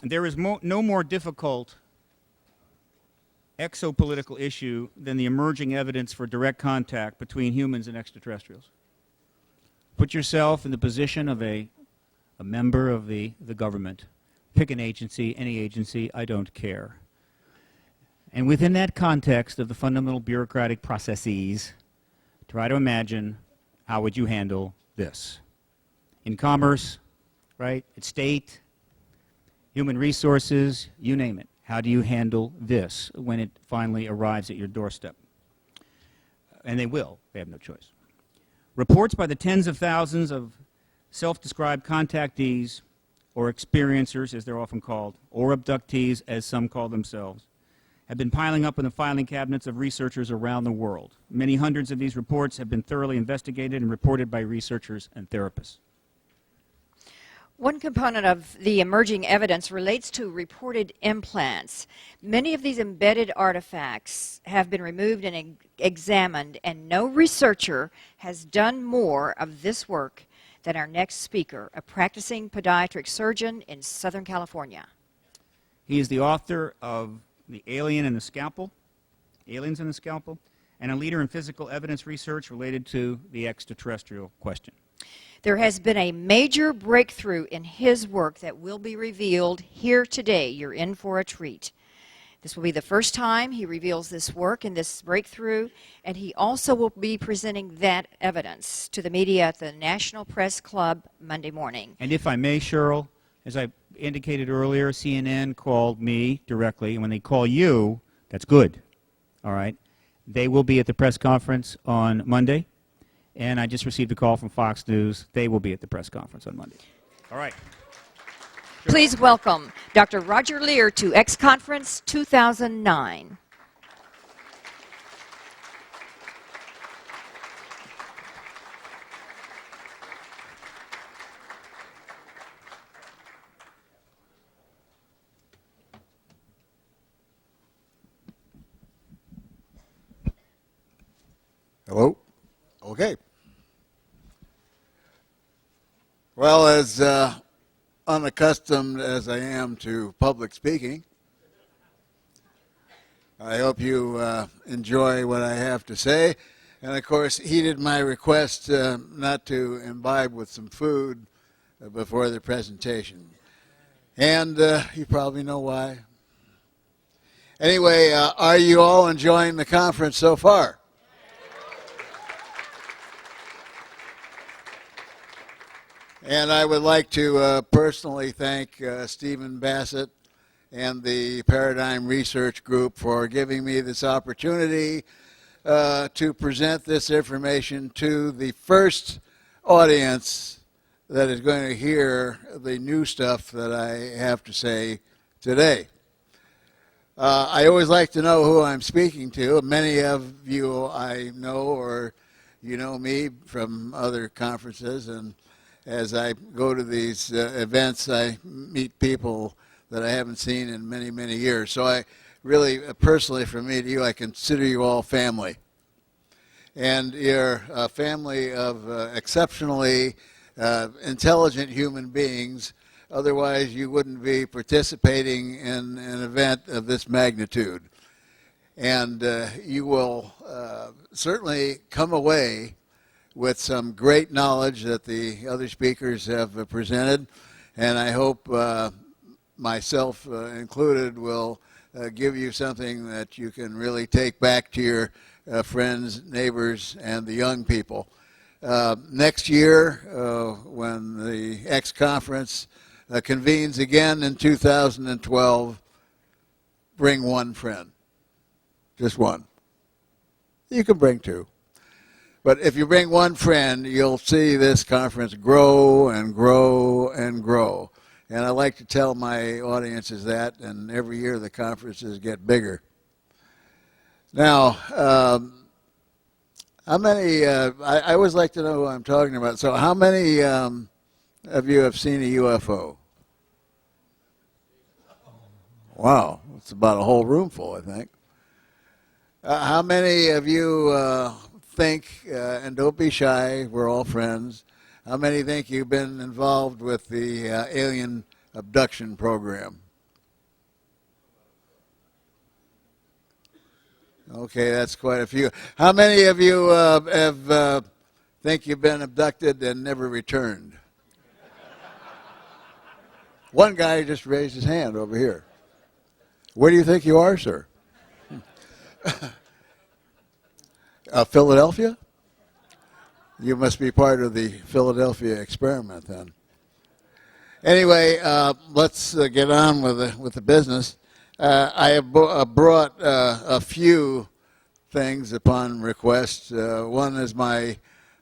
There is no more difficult exopolitical issue than the emerging evidence for direct contact between humans and extraterrestrials. Put yourself in the position of a member of the government. Pick an agency, any agency, I don't care. And within that context of the fundamental bureaucratic processes, try to imagine how would you handle this. In commerce, right, at state, human resources, you name it. How do you handle this when it finally arrives at your doorstep? And they will. They have no choice. Reports by the tens of thousands of self-described contactees or experiencers, as they're often called, or abductees, as some call themselves, have been piling up in the filing cabinets of researchers around the world. Many hundreds of these reports have been thoroughly investigated and reported by researchers and therapists. One component of the emerging evidence relates to reported implants. Many of these embedded artifacts have been removed and examined, and no researcher has done more of this work than our next speaker, a practicing podiatric surgeon in Southern California. He is the author of The Alien and the Scalpel, Aliens and the Scalpel, and a leader in physical evidence research related to the extraterrestrial question. There has been a major breakthrough in his work that will be revealed here today. You're in for a treat. This will be the first time he reveals this work and this breakthrough, and he also will be presenting that evidence to the media at the National Press Club Monday morning. And if I may, Cheryl, as I indicated earlier, CNN called me directly, and when they call you, that's good, all right? They will be at the press conference on Monday. And I just received a call from Fox News. They will be at the press conference on Monday. All right. Please welcome Dr. Roger Leir to X Conference 2009. Hello? Okay. Well, as unaccustomed as I am to public speaking, I hope you enjoy what I have to say. And of course, heeded my request not to imbibe with some food before the presentation. And you probably know why. Anyway, are you all enjoying the conference so far? And I would like to personally thank Stephen Bassett and the Paradigm Research Group for giving me this opportunity to present this information to the first audience that is going to hear the new stuff that I have to say today. I always like to know who I'm speaking to. Many of you I know, or you know me from other conferences, and as I go to these events, I meet people that I haven't seen in many, many years. So I really, personally, from me to you, I consider you all family. And you're a family of exceptionally intelligent human beings. Otherwise, you wouldn't be participating in an event of this magnitude. And you will certainly come away with some great knowledge that the other speakers have presented, and I hope myself included will give you something that you can really take back to your friends, neighbors, and the young people. Next year, when the X Conference convenes again in 2012, bring one friend, just one. You can bring two. But if you bring one friend, you'll see this conference grow and grow and grow. And I like to tell my audiences that, and every year the conferences get bigger. Now, how many, I always like to know who I'm talking about. So how many of you have seen a UFO? Wow, it's about a whole room full, I think. How many of you think, and don't be shy, we're all friends, how many think you've been involved with the alien abduction program? Okay, that's quite a few. How many of you have think you've been abducted and never returned? One guy just raised his hand over here. Where do you think you are, sir? Philadelphia? You must be part of the Philadelphia experiment then. Anyway, let's get on with the business. I have brought a few things upon request. One is my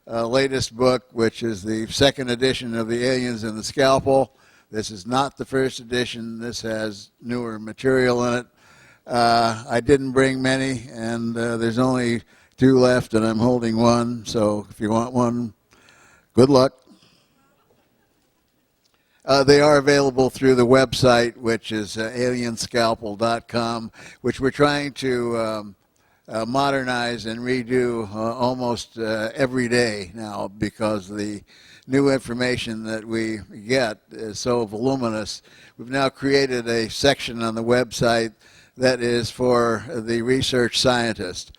latest book, which is the second edition of The Aliens and the Scalpel. This is not the first edition. This has newer material in it. I didn't bring many, and there's only 2 left, and I'm holding one. So if you want one, good luck. They are available through the website, which is alienscalpel.com, which we're trying to modernize and redo almost every day now, because the new information that we get is so voluminous. We've now created a section on the website that is for the research scientist.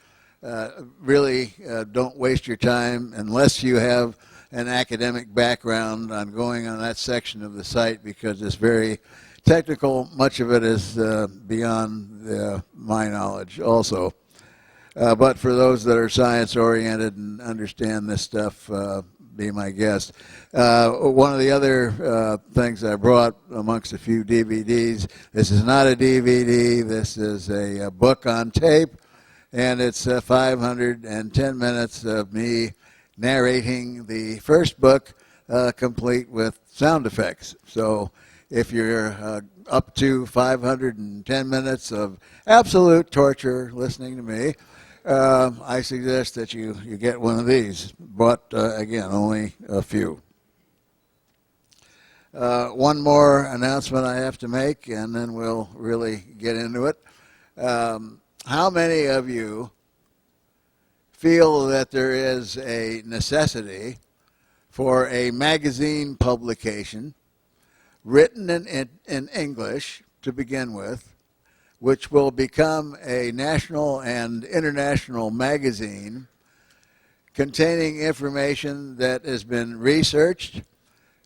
Really don't waste your time unless you have an academic background on going on that section of the site, because it's very technical. Much of it is beyond my knowledge also. But for those that are science-oriented and understand this stuff, be my guest. One of the other things I brought amongst a few DVDs, this is not a DVD, this is a book on tape, and it's 510 minutes of me narrating the first book, complete with sound effects. So if you're up to 510 minutes of absolute torture listening to me, I suggest that you get one of these, but again, only a few. One more announcement I have to make, and then we'll really get into it. How many of you feel that there is a necessity for a magazine publication written in English to begin with, which will become a national and international magazine containing information that has been researched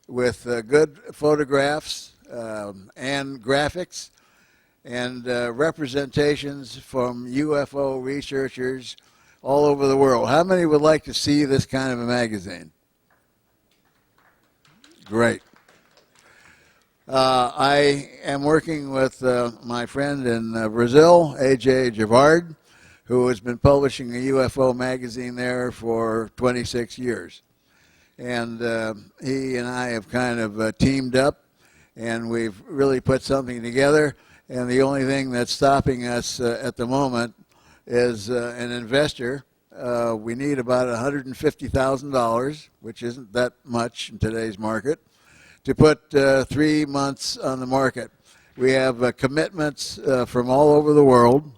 with good photographs and graphics and representations from UFO researchers all over the world? How many would like to see this kind of a magazine? Great. I am working with my friend in Brazil, A.J. Javard, who has been publishing a UFO magazine there for 26 years. And he and I have kind of teamed up, and we've really put something together. And the only thing that's stopping us at the moment is an investor. We need about $150,000, which isn't that much in today's market, to put 3 months on the market. We have commitments from all over the world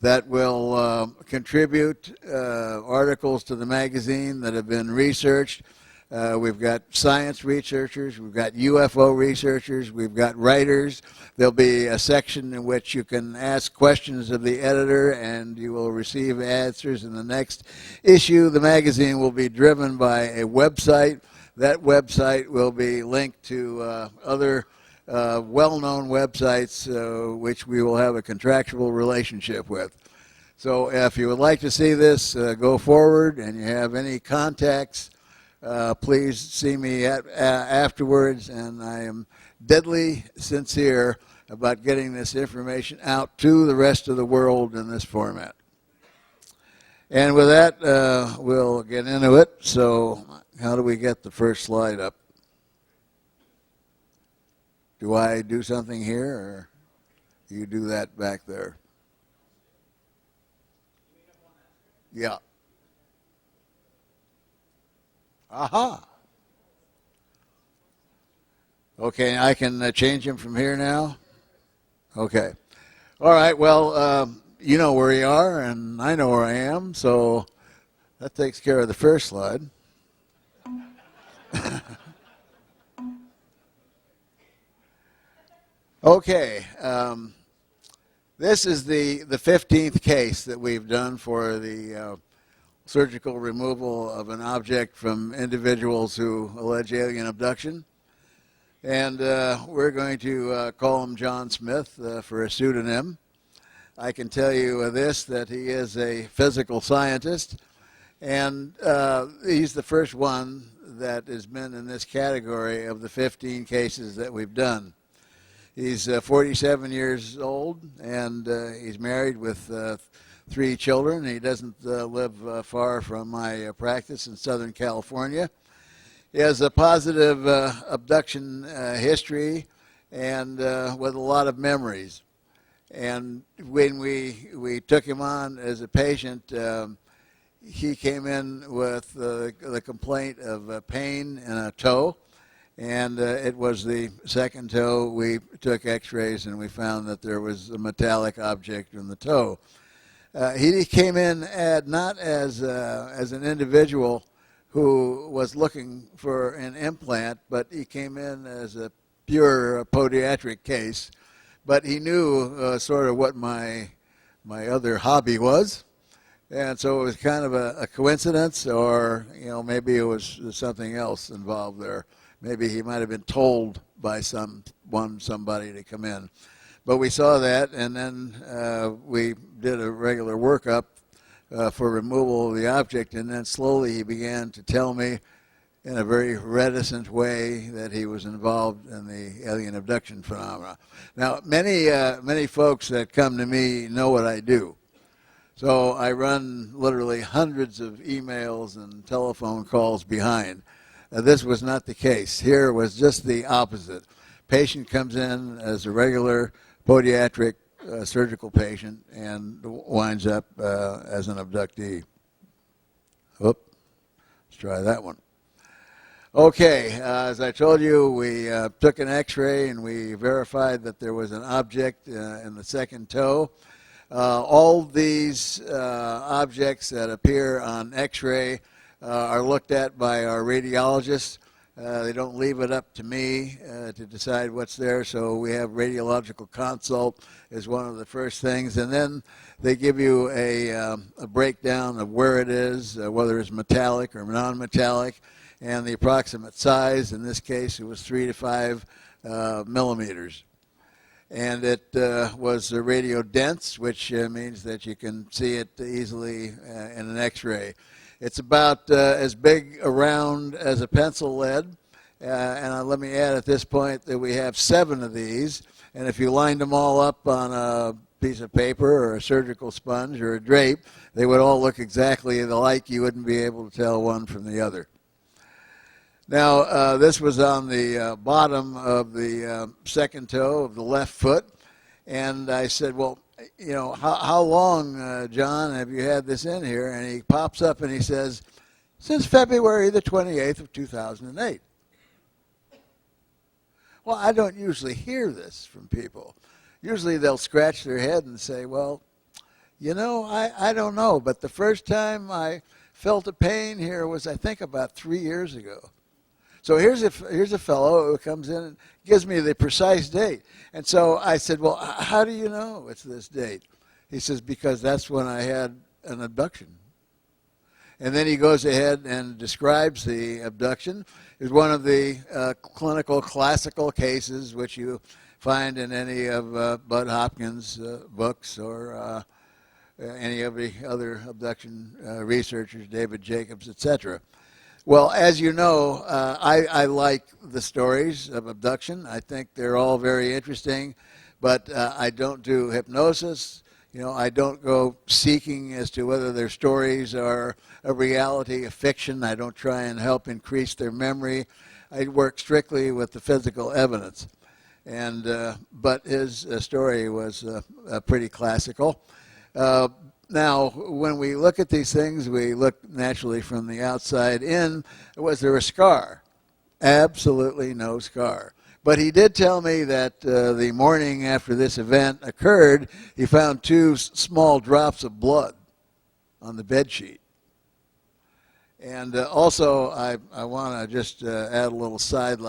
that will contribute articles to the magazine that have been researched. We've got science researchers, we've got UFO researchers, we've got writers. There'll be a section in which you can ask questions of the editor, and you will receive answers in the next issue. The magazine will be driven by a website. That website will be linked to other well-known websites which we will have a contractual relationship with. So if you would like to see this go forward and you have any contacts, please see me afterwards, and I am deadly sincere about getting this information out to the rest of the world in this format. And with that, we'll get into it. So how do we get the first slide up? Do I do something here, or you do that back there? Yeah. Aha. Okay, I can change him from here now? Okay. All right, well, you know where you are, and I know where I am, so that takes care of the first slide. Okay. This is the 15th case that we've done for the surgical removal of an object from individuals who allege alien abduction. And we're going to call him John Smith for a pseudonym. I can tell you this, that he is a physical scientist, and he's the first one that has been in this category of the 15 cases that we've done. He's 47 years old, and he's married with 3 children. He doesn't live far from my practice in Southern California. He has a positive abduction history and with a lot of memories. And when we took him on as a patient, he came in with the complaint of pain in a toe. And it was the second toe. We took x-rays and we found that there was a metallic object in the toe. He came in not as an individual who was looking for an implant, but he came in as a pure podiatric case. But he knew sort of what my other hobby was. And so it was kind of a coincidence, or maybe it was something else involved there. Maybe he might have been told by somebody to come in. But we saw that, and then we did a regular workup for removal of the object, and then slowly he began to tell me in a very reticent way that he was involved in the alien abduction phenomena. Now, many folks that come to me know what I do. So I run literally hundreds of emails and telephone calls behind. This was not the case. Here was just the opposite. Patient comes in as a regular podiatric surgical patient and winds up as an abductee. Let's try that one. Okay, as I told you, we took an x-ray and we verified that there was an object in the second toe. All these objects that appear on x-ray are looked at by our radiologists. They don't leave it up to me to decide what's there, so we have radiological consult as one of the first things, and then they give you a breakdown of where it is, whether it's metallic or non-metallic, and the approximate size. In this case, it was 3 to 5 millimeters. And it was radio dense, which means that you can see it easily in an x-ray. It's about as big around as a pencil lead. And let me add at this point that we have 7 of these. And if you lined them all up on a piece of paper or a surgical sponge or a drape, they would all look exactly alike. You wouldn't be able to tell one from the other. Now, this was on the bottom of the second toe of the left foot. And I said, well, how long, John, have you had this in here? And he pops up and he says, since February the 28th of 2008. Well, I don't usually hear this from people. Usually they'll scratch their head and say, well, I don't know. But the first time I felt a pain here was, I think, about 3 years ago. So here's a fellow who comes in and gives me the precise date. And so I said, well, how do you know it's this date? He says, because that's when I had an abduction. And then he goes ahead and describes the abduction. It's one of the clinical classical cases which you find in any of Bud Hopkins' books or any of the other abduction researchers, David Jacobs, etc. Well, as you know, I like the stories of abduction. I think they're all very interesting, but I don't do hypnosis. I don't go seeking as to whether their stories are a reality, a fiction. I don't try and help increase their memory. I work strictly with the physical evidence. But his story was pretty classical. Now, when we look at these things, we look naturally from the outside in. Was there a scar? Absolutely no scar. But he did tell me that the morning after this event occurred, he found 2 small drops of blood on the bedsheet. And also, I want to just add a little side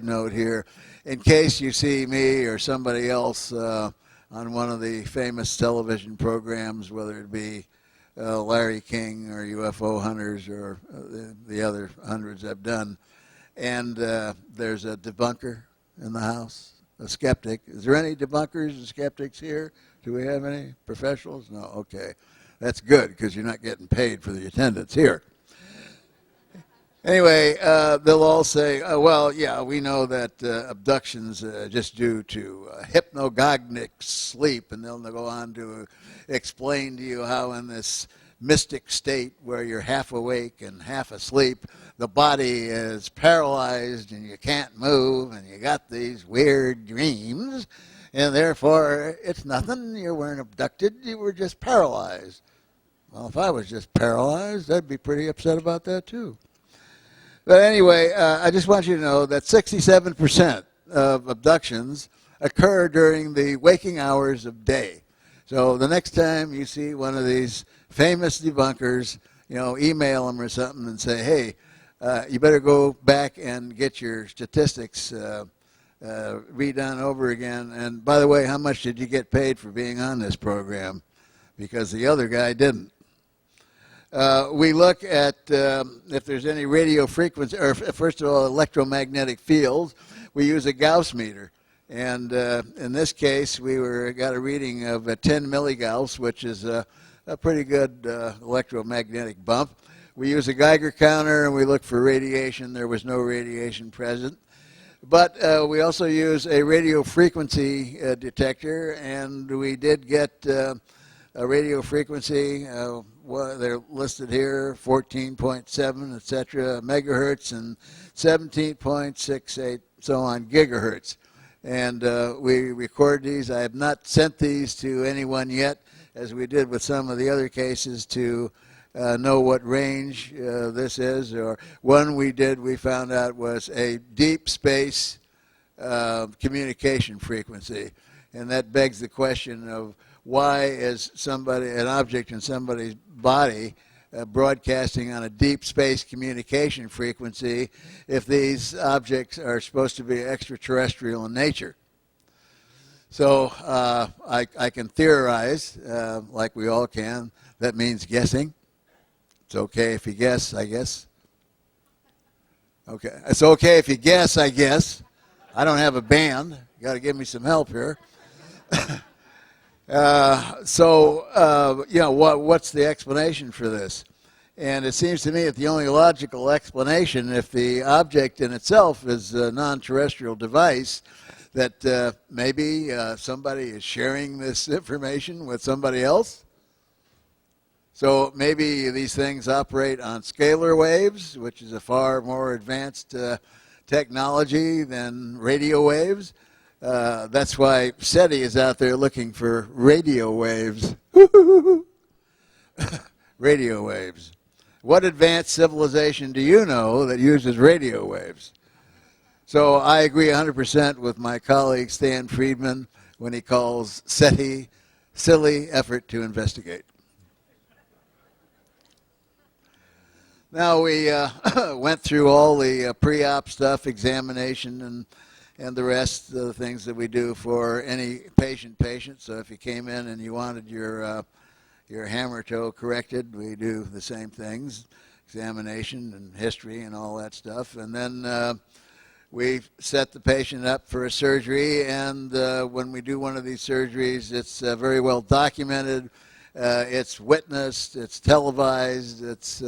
note here. In case you see me or somebody else on one of the famous television programs, whether it be Larry King or UFO Hunters or the other hundreds I've done. And there's a debunker in the house, a skeptic. Is there any debunkers and skeptics here? Do we have any professionals? No, okay. That's good because you're not getting paid for the attendance here. Anyway, they'll all say, well, yeah, we know that abductions just due to hypnagogic sleep, and they'll go on to explain to you how in this mystic state where you're half awake and half asleep, the body is paralyzed and you can't move and you got these weird dreams, and therefore it's nothing. You weren't abducted, you were just paralyzed. Well, if I was just paralyzed, I'd be pretty upset about that too. But anyway, I just want you to know that 67% of abductions occur during the waking hours of day. So the next time you see one of these famous debunkers, email them or something and say, hey, you better go back and get your statistics redone over again. And by the way, how much did you get paid for being on this program? Because the other guy didn't. We look at if there's any radio frequency, or first of all, electromagnetic fields. We use a Gauss meter. And in this case, we got a reading of 10 milligauss, which is a pretty good electromagnetic bump. We use a Geiger counter, and we look for radiation. There was no radiation present. But we also use a radio frequency detector, and we did get a radio frequency. They're listed here, 14.7, etc., megahertz, and 17.68, so on, gigahertz. And we record these. I have not sent these to anyone yet, as we did with some of the other cases, to know what range this is. Or one we did, we found out, was a deep space communication frequency. And that begs the question of why is an object in somebody's body broadcasting on a deep space communication frequency if these objects are supposed to be extraterrestrial in nature. So I can theorize, like we all can. That means guessing. It's okay if you guess, I guess. Okay, it's okay if you guess, I guess. I don't have a band. You got to give me some help here. What's the explanation for this? And it seems to me that the only logical explanation, if the object in itself is a non-terrestrial device, that maybe somebody is sharing this information with somebody else. So maybe these things operate on scalar waves, which is a far more advanced technology than radio waves. That's why SETI is out there looking for radio waves. Radio waves. What advanced civilization do you know that uses radio waves? So I agree 100% with my colleague Stan Friedman when he calls SETI silly effort to investigate. Now we went through all the pre-op stuff, examination, and the rest of the things that we do for any patient. So if you came in and you wanted your hammer toe corrected, we do the same things, examination and history and all that stuff. And then we set the patient up for a surgery, and when we do one of these surgeries, it's very well documented. It's witnessed, it's televised, it's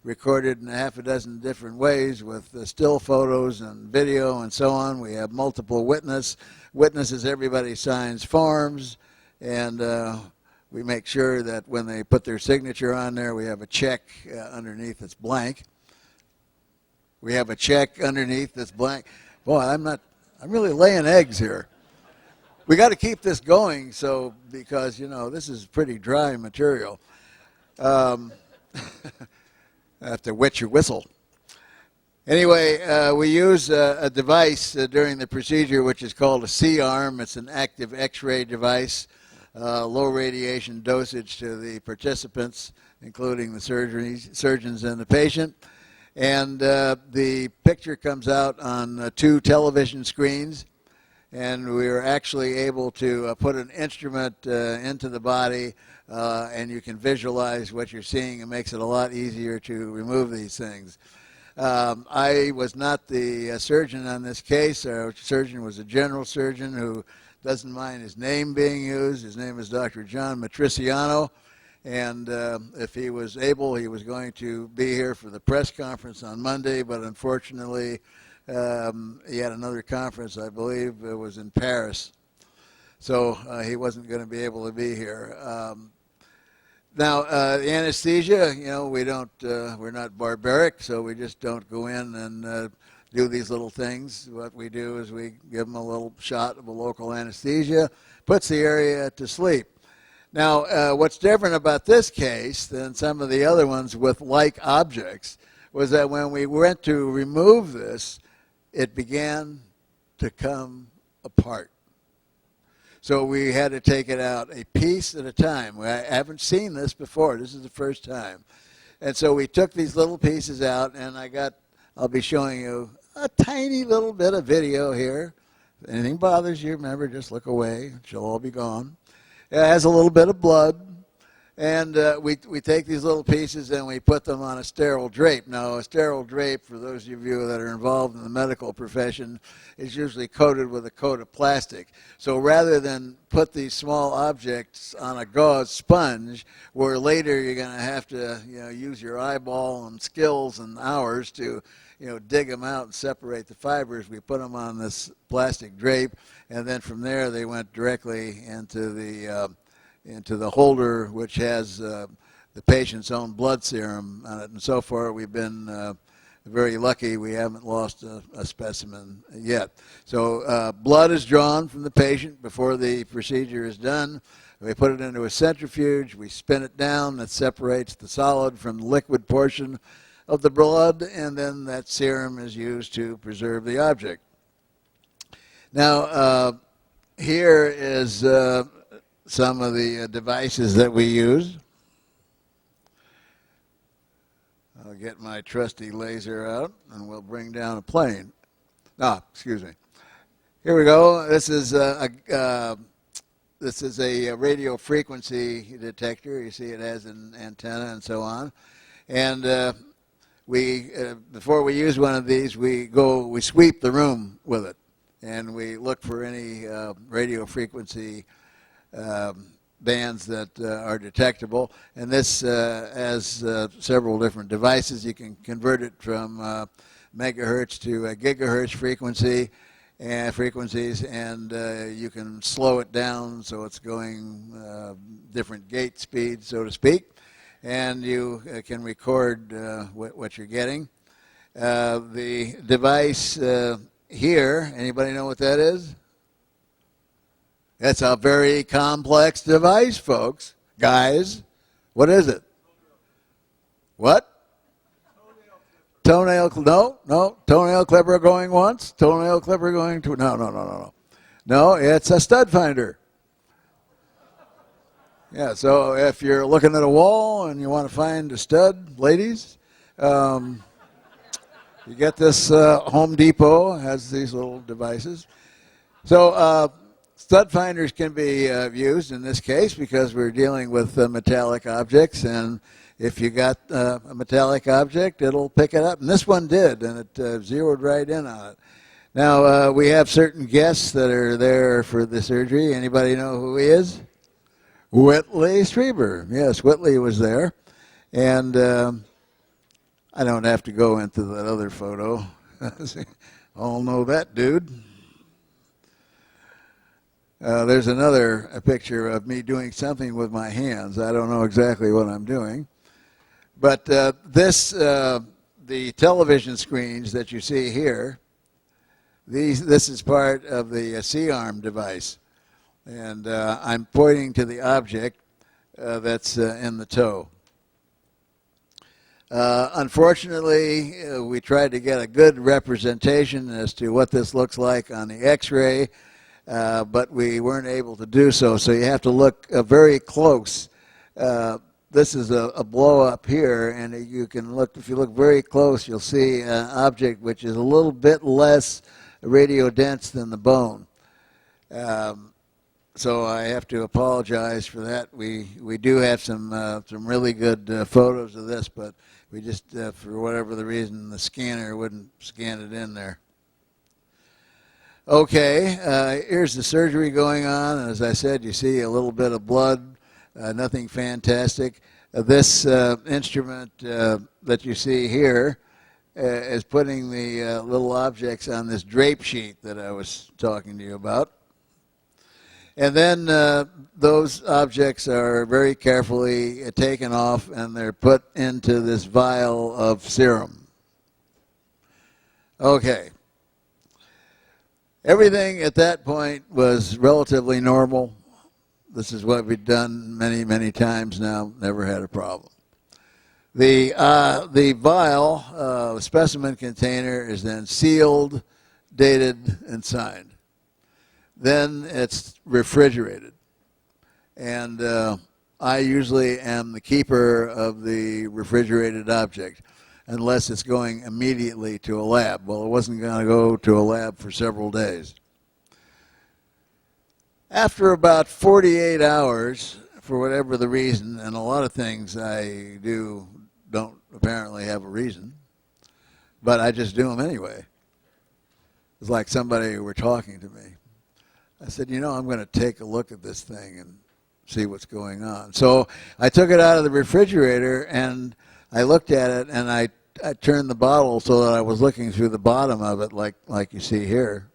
recorded in half a dozen different ways with still photos and video and so on. We have multiple witnesses. Everybody signs forms, and we make sure that when they put their signature on there, we have a check underneath that's blank. We have a check underneath that's blank. Boy, I'm really laying eggs here. We got to keep this going, because this is pretty dry material. I have to wet your whistle. Anyway, we use a device during the procedure which is called a C-arm. It's an active X-ray device, low radiation dosage to the participants, including the surgeons and the patient. And the picture comes out on 2 television screens. and we were actually able to put an instrument into the body, and you can visualize what you're seeing. It makes it a lot easier to remove these things. I was not the surgeon on this case. Our surgeon was a general surgeon who doesn't mind his name being used. His name is Dr. John Matriciano, and if he was able, he was going to be here for the press conference on Monday, but unfortunately he had another conference, I believe it was in Paris, so he wasn't going to be able to be here. Now, the anesthesia, you know, we're not barbaric, so we just don't go in and do these little things. What we do is we give them a little shot of a local anesthesia, puts the area to sleep. Now, what's different about this case than some of the other ones with like objects was that when we went to remove this, it began to come apart. So we had to take it out a piece at a time. I haven't seen this before. This is the first time. And so we took these little pieces out, and I'll be showing you a tiny little bit of video here. If anything bothers you, remember, just look away. She'll all be gone. It has a little bit of blood. And we take these little pieces and we put them on a sterile drape. Now, a sterile drape, for those of you that are involved in the medical profession, is usually coated with a coat of plastic. So rather than put these small objects on a gauze sponge, where later you're going to have to use your eyeball and skills and hours to dig them out and separate the fibers, we put them on this plastic drape, and then from there they went directly into the holder, which has the patient's own blood serum on it. And so far, we've been very lucky. We haven't lost a specimen yet. So blood is drawn from the patient before the procedure is done. We put it into a centrifuge. We spin it down. That separates the solid from the liquid portion of the blood, and then that serum is used to preserve the object. Now, here is some of the devices that we use. I'll get my trusty laser out and we'll bring down a plane. Excuse me. Here we go. This is a radio frequency detector. You see it has an antenna and so on. And before we use one of these, we sweep the room with it, and we look for any radio frequency bands that are detectable. And this has several different devices. You can convert it from megahertz to gigahertz frequencies, and you can slow it down so it's going different gate speeds, so to speak, and you can record what you're getting. The device here, anybody know what that is? It's a very complex device, folks. Guys, what is it? What? Toenail clipper. No. Toenail clipper going once. Toenail clipper going to. No. No, it's a stud finder. Yeah, so if you're looking at a wall and you want to find a stud, ladies, you get this. Home Depot has these little devices. So stud finders can be used in this case because we're dealing with metallic objects, and if you got a metallic object, it'll pick it up. And this one did, and it zeroed right in on it. Now, we have certain guests that are there for the surgery. Anybody know who he is? Whitley Strieber. Yes, Whitley was there. And I don't have to go into that other photo. All know that dude. There's a picture of me doing something with my hands. I don't know exactly what I'm doing. But the television screens that you see here, this is part of the C-arm device. And I'm pointing to the object that's in the toe. Unfortunately, we tried to get a good representation as to what this looks like on the X-ray, but we weren't able to do so. So you have to look very close. This is a blow up here, and you can look. If you look very close, you'll see an object which is a little bit less radio dense than the bone. So I have to apologize for that. We do have some really good photos of this, but we just for whatever the reason the scanner wouldn't scan it in there. Okay, here's the surgery going on, and as I said, you see a little bit of blood, nothing fantastic. This instrument that you see here is putting the little objects on this drape sheet that I was talking to you about. And then those objects are very carefully taken off and they're put into this vial of serum. Okay. Everything at that point was relatively normal. This is what we've done many, many times now. Never had a problem. The vial, specimen container, is then sealed, dated, and signed. Then it's refrigerated. And I usually am the keeper of the refrigerated object, unless it's going immediately to a lab. Well, it wasn't going to go to a lab for several days. After about 48 hours, for whatever the reason, and a lot of things I do don't apparently have a reason, but I just do them anyway. It's like somebody were talking to me. I said, you know, I'm going to take a look at this thing and see what's going on. So I took it out of the refrigerator and I looked at it, and I turned the bottle so that I was looking through the bottom of it like you see here.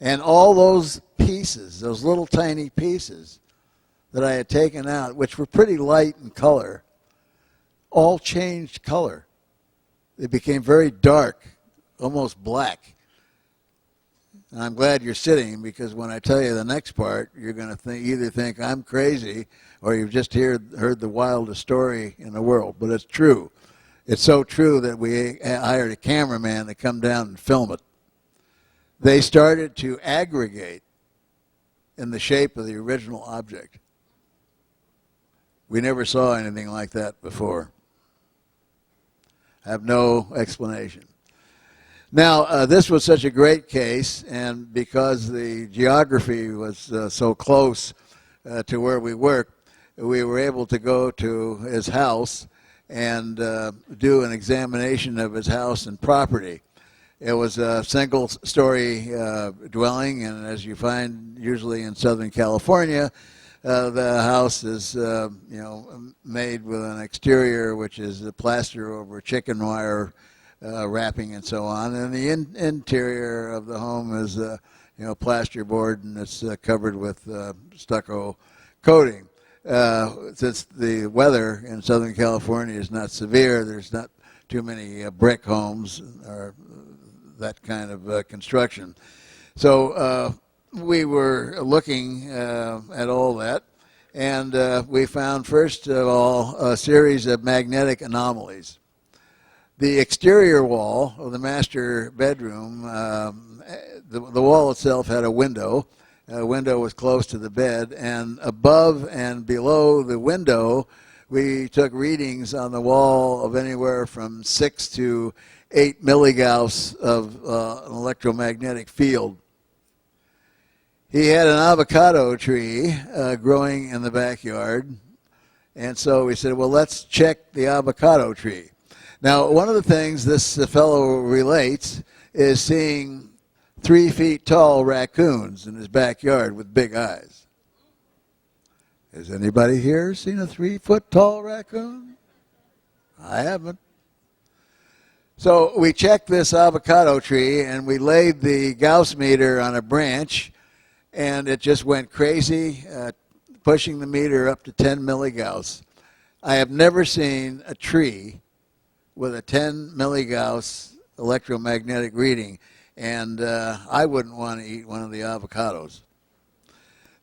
And all those pieces, those little tiny pieces that I had taken out, which were pretty light in color, all changed color. They became very dark, almost black. And I'm glad you're sitting, because when I tell you the next part, you're going to either think I'm crazy or you've just heard the wildest story in the world. But it's true. It's so true that we hired a cameraman to come down and film it. They started to aggregate in the shape of the original object. We never saw anything like that before. I have no explanation. Now, this was such a great case, and because the geography was so close to where we worked, we were able to go to his house and do an examination of his house and property. It was a single-story dwelling, and as you find usually in Southern California, the house is made with an exterior which is a plaster over chicken wire wrapping and so on, and the interior of the home is plasterboard, and it's covered with stucco coating. Since the weather in Southern California is not severe, there's not too many brick homes or that kind of construction. So we were looking at all that, and we found, first of all, a series of magnetic anomalies. The exterior wall of the master bedroom, the wall itself had a window. The window was close to the bed, and above and below the window, we took readings on the wall of anywhere from 6 to 8 milligauss of an electromagnetic field. He had an avocado tree growing in the backyard, and so we said, well, let's check the avocado tree. Now, one of the things this fellow relates is seeing 3 feet tall raccoons in his backyard with big eyes. Has anybody here seen a 3 foot tall raccoon? I haven't. So we checked this avocado tree, and we laid the Gauss meter on a branch, and it just went crazy, pushing the meter up to 10 milligauss. I have never seen a tree with a 10 milligauss electromagnetic reading, and I wouldn't want to eat one of the avocados.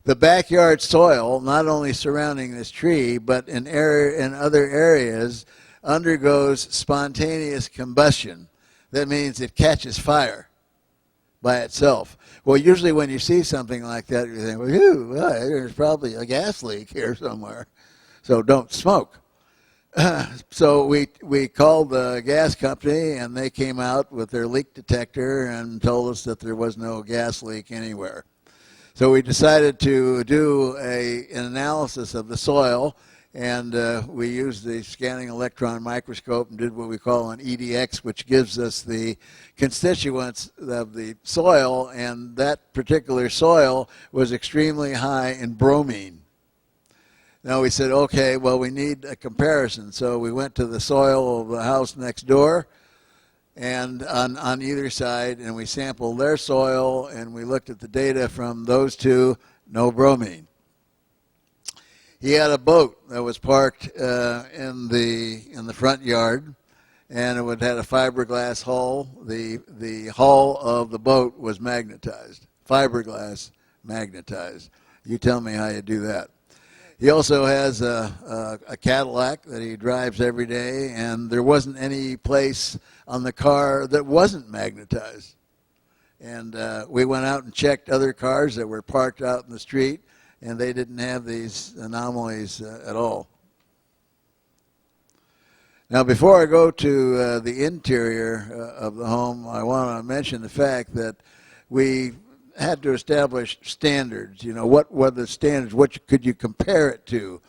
The backyard soil, not only surrounding this tree, but in other areas, undergoes spontaneous combustion. That means it catches fire by itself. Well, usually when you see something like that, you think, well, there's probably a gas leak here somewhere, so don't smoke. So we called the gas company, and they came out with their leak detector and told us that there was no gas leak anywhere. So we decided to do an analysis of the soil, and we used the scanning electron microscope and did what we call an EDX, which gives us the constituents of the soil, and that particular soil was extremely high in bromine. Now we said, okay, well, we need a comparison. So we went to the soil of the house next door and on either side, and we sampled their soil, and we looked at the data from those two, no bromine. He had a boat that was parked in the front yard, and it had a fiberglass hull. The hull of the boat was magnetized, fiberglass magnetized. You tell me how you do that. He also has a Cadillac that he drives every day, and there wasn't any place on the car that wasn't magnetized. And we went out and checked other cars that were parked out in the street, and they didn't have these anomalies at all. Now, before I go to the interior of the home, I want to mention the fact that we had to establish standards. You know, what were the standards? What could you compare it to?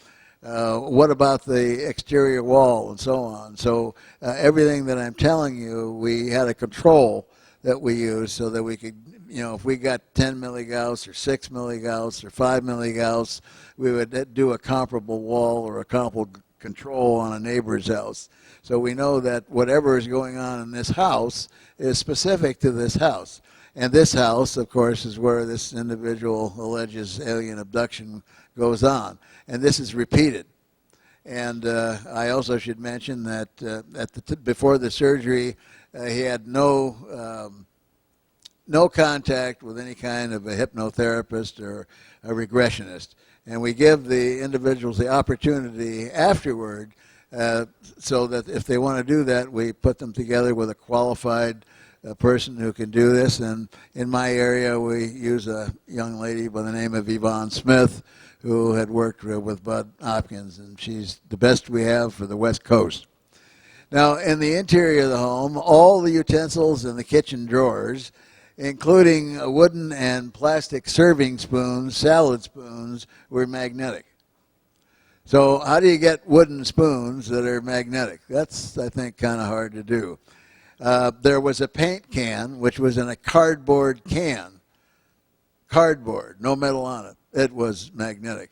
What about the exterior wall and so on? So everything that I'm telling you, we had a control that we used so that we could, you know, if we got 10 milligauss or 6 milligauss or 5 milligauss, we would do a comparable wall or a comparable control on a neighbor's house. So we know that whatever is going on in this house is specific to this house. And this house, of course, is where this individual alleges alien abduction goes on. And this is repeated. And I also should mention that before the surgery, he had no contact with any kind of a hypnotherapist or a regressionist. And we give the individuals the opportunity afterward so that if they want to do that, we put them together with a qualified person who can do this. And in my area, we use a young lady by the name of Yvonne Smith, who had worked with Bud Hopkins, and she's the best we have for the West Coast. Now, in the interior of the home, all the utensils in the kitchen drawers, including wooden and plastic serving spoons, salad spoons, were magnetic. So how do you get wooden spoons that are magnetic? That's, I think, kind of hard to do. There was a paint can, which was in a cardboard can. Cardboard, no metal on it. It was magnetic.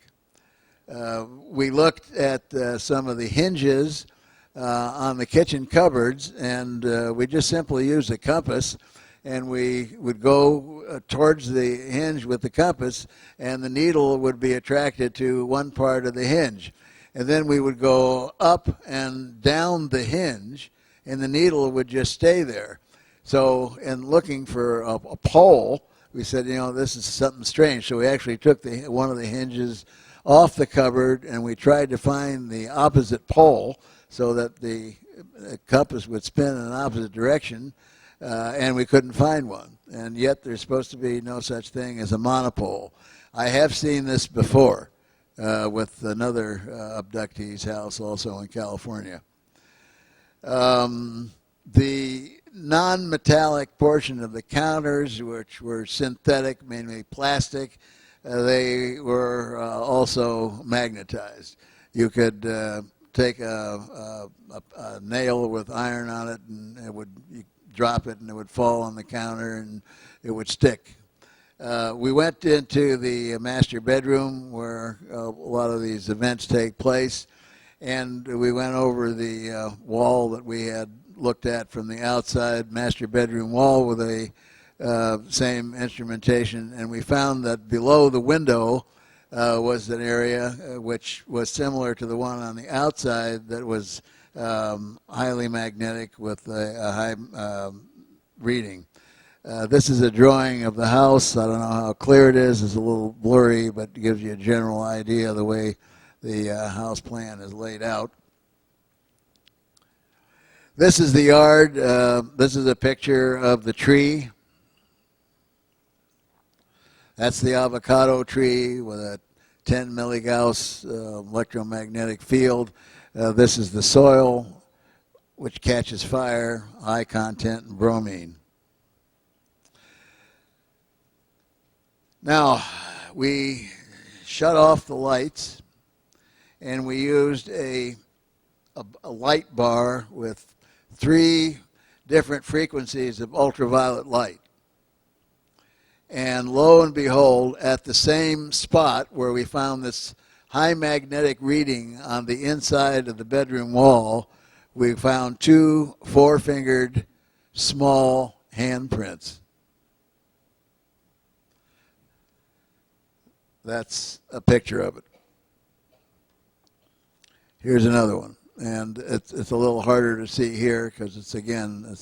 We looked at some of the hinges on the kitchen cupboards, and we just simply used a compass, and we would go towards the hinge with the compass, and the needle would be attracted to one part of the hinge. And then we would go up and down the hinge, and the needle would just stay there. So in looking for a pole, we said, you know, this is something strange. So we actually took one of the hinges off the cupboard, and we tried to find the opposite pole so that the compass would spin in an opposite direction, and we couldn't find one. And yet there's supposed to be no such thing as a monopole. I have seen this before with another abductee's house also in California. The non-metallic portion of the counters, which were synthetic, mainly plastic, they were also magnetized. You could take a nail with iron on it, and you drop it, and it would fall on the counter, and it would stick. We went into the master bedroom where a lot of these events take place, and we went over the wall that we had looked at from the outside, master bedroom wall with a same instrumentation, and we found that below the window was an area which was similar to the one on the outside that was highly magnetic with a high reading. This is a drawing of the house. I don't know how clear it is. It's a little blurry, but it gives you a general idea of the way the house plan is laid out. This is the yard. This is a picture of the tree. That's the avocado tree with a 10 milligauss electromagnetic field. This is the soil, which catches fire, high content in bromine. Now, we shut off the lights, and we used a light bar with 3 different frequencies of ultraviolet light. And lo and behold, at the same spot where we found this high magnetic reading on the inside of the bedroom wall, we found 2 4-fingered small handprints. That's a picture of it. Here's another one. And it's a little harder to see here because it's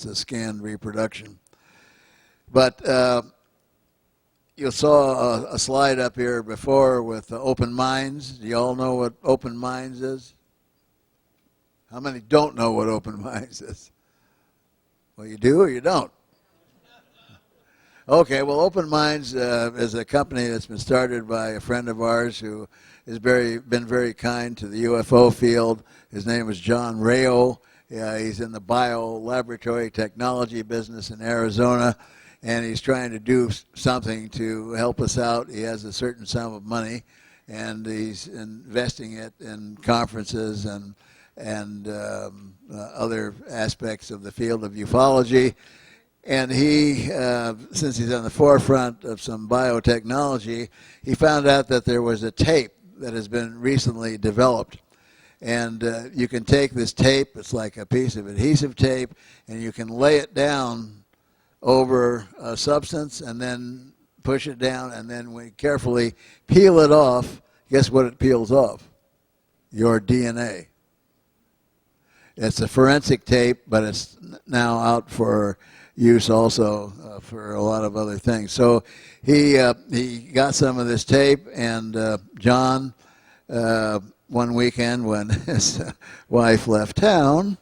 a scanned reproduction. But you saw a slide up here before with open minds. Do you all know what open minds is? How many don't know what open minds is? Well, you do or you don't? Okay, well, Open Minds is a company that's been started by a friend of ours who has been very kind to the UFO field. His name is John Rayo. He's in the bio-laboratory technology business in Arizona, and he's trying to do something to help us out. He has a certain sum of money, and he's investing it in conferences and other aspects of the field of ufology. And he, since he's on the forefront of some biotechnology, he found out that there was a tape that has been recently developed. And you can take this tape, it's like a piece of adhesive tape, and you can lay it down over a substance and then push it down, and then we carefully peel it off. Guess what it peels off? Your DNA. It's a forensic tape, but it's now out for use also for a lot of other things. So he got some of this tape, and John, one weekend when his wife left town,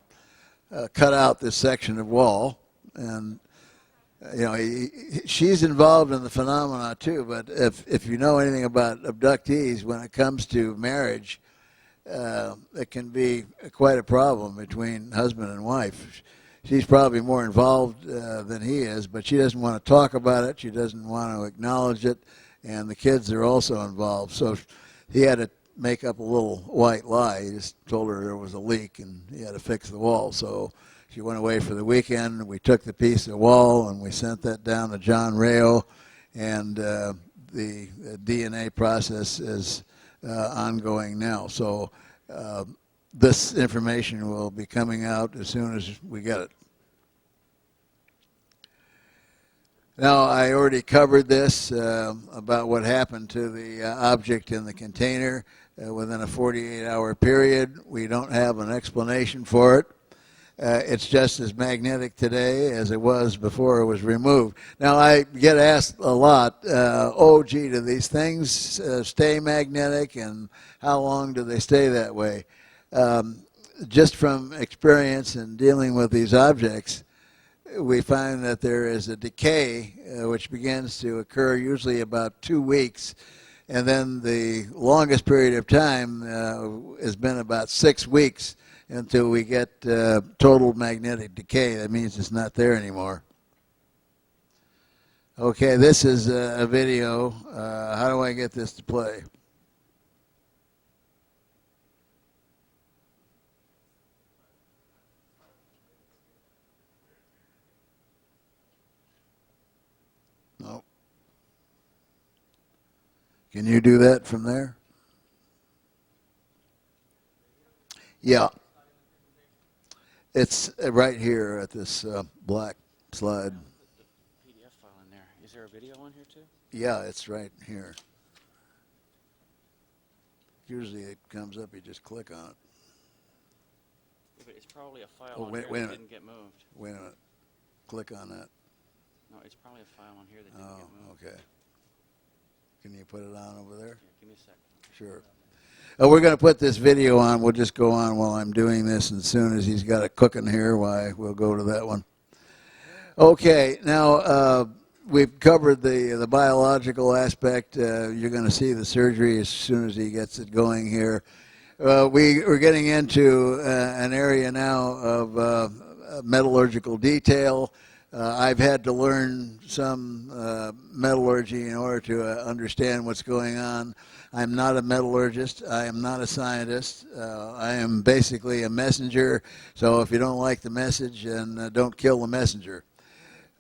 cut out this section of wall, and she's involved in the phenomena too. But if you know anything about abductees, when it comes to marriage, it can be quite a problem between husband and wife. She's probably more involved than he is, but she doesn't want to talk about it. She doesn't want to acknowledge it, and the kids are also involved. So he had to make up a little white lie. He just told her there was a leak, and he had to fix the wall. So she went away for the weekend. We took the piece of wall, and we sent that down to John Rayo, and the DNA process is ongoing now. So this information will be coming out as soon as we get it. Now, I already covered this about what happened to the object in the container within a 48-hour period. We don't have an explanation for it. It's just as magnetic today as it was before it was removed. Now, I get asked a lot, do these things stay magnetic, and how long do they stay that way? Just from experience in dealing with these objects, we find that there is a decay which begins to occur usually about 2 weeks, and then the longest period of time has been about 6 weeks until we get total magnetic decay. That means it's not there anymore. Okay, this is a video. How do I get this to play? No. Can you do that from there? Yeah. It's right here at this black slide. The PDF file in there. Is there a video on here too? Yeah, it's right here. Usually it comes up, you just click on it. Yeah, but it's probably a file Oh, on wait here a that minute. didn't get moved. Wait a minute. Click on that. No, it's probably a file on here that didn't get moved. Okay. Can you put it on over there? Yeah, give me a second. Sure. We're going to put this video on. We'll just go on while I'm doing this, and as soon as he's got it cooking here, why, we'll go to that one. Okay, now we've covered the biological aspect. You're going to see the surgery as soon as he gets it going here. We're getting into an area now of metallurgical detail. I've had to learn some metallurgy in order to understand what's going on. I'm not a metallurgist. I am not a scientist. I am basically a messenger. So if you don't like the message, then don't kill the messenger.